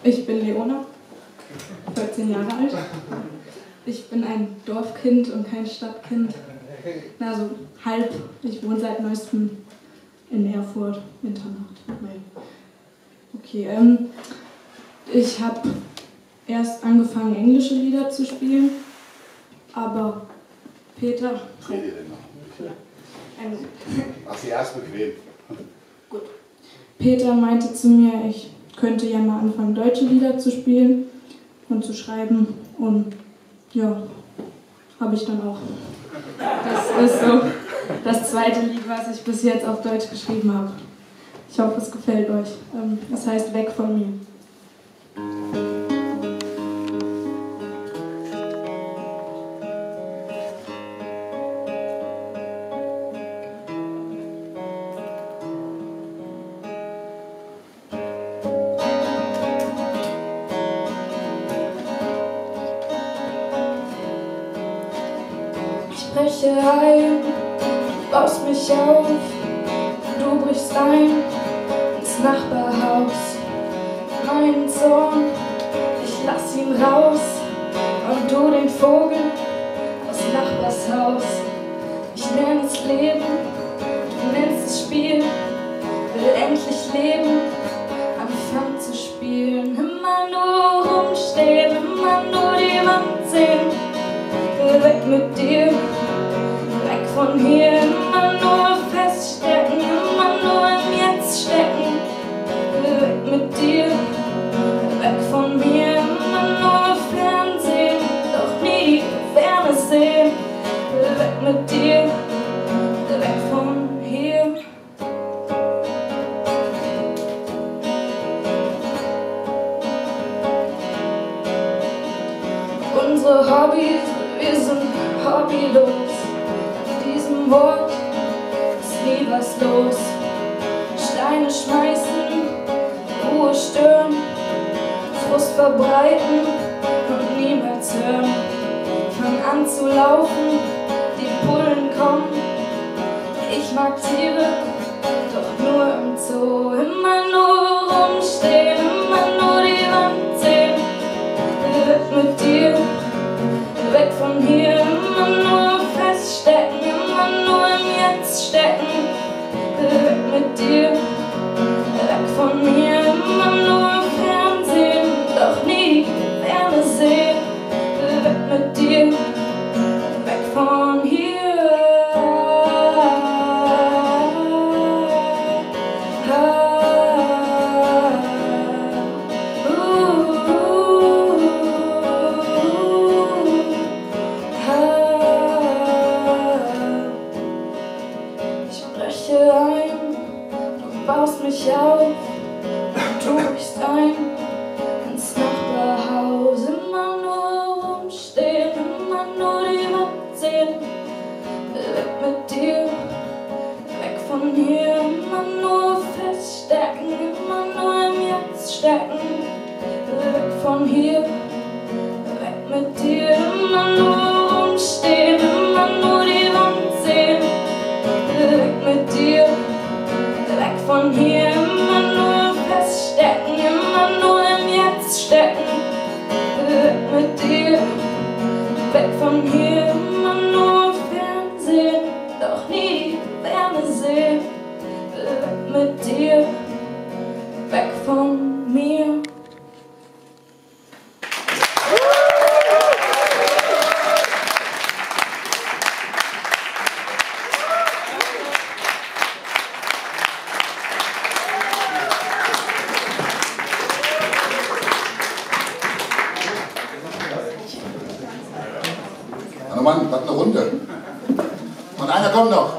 Ich bin Leona, 14 Jahre alt. Ich bin ein Dorfkind und kein Stadtkind. Also halb. Ich wohne seit neuestem in Erfurt, Internat. Okay, ich habe erst angefangen, englische Lieder zu spielen, aber Peter... Ach, sie erst bequem. Gut. Peter meinte zu mir, ich könnte ja mal anfangen, deutsche Lieder zu spielen und zu schreiben. Und ja, habe ich dann auch. Das ist so das zweite Lied, was ich bis jetzt auf Deutsch geschrieben habe. Ich hoffe, es gefällt euch. Es heißt Weg von mir. Ich breche ein, du baust mich auf, du brichst ein ins Nachbarhaus. Mein Sohn, ich lass ihn raus, und du den Vogel aus Nachbars Haus. Ich nenn es Leben, du nennst es Spiel, will endlich leben, anfangen zu spielen. Immer nur rumstehen, immer nur die Wand sehen, will weg mit dir. Weg von hier, immer nur feststecken, immer nur im Jetzt stecken. Weg mit dir, weg von mir, immer nur Fernsehen, doch nie die Ferne sehen. Weg mit dir, weg von hier. Unsere Hobbys, wir sind hobbylos. Wort ist nie was los. Steine schmeißen, Ruhe stören, Frust verbreiten und niemals hören. Fang an zu laufen, die Bullen kommen. Ich mag Tiere, doch nur im Zoo. Immer nur rumstehen, immer nur die Wand sehen. Weg mit dir, weg von hier, immer nur feststecken. Nur im Jetzt stecken, weg mit dir, weg von mir, immer nur Fernsehen, doch nie die Wärme sehen, weg mit dir, weg von hier. Baust mich auf und du brichst ein ins Nachbarhaus. Immer nur rumstehen, immer nur die Wand sehen. Weg mit dir, weg von hier, immer nur feststecken, immer nur im Jetzt stecken. Weg von hier, weg mit dir, immer nur rumstehen, immer nur die Wand sehen. Weg mit dir, weg von hier, immer nur feststecken, immer nur im Jetzt stecken. Weg mit dir, weg von hier, immer nur Fernsehen, doch nie Wärme sehen. Weg mit dir, weg von mir. Mann, was eine Runde. Und einer kommt noch.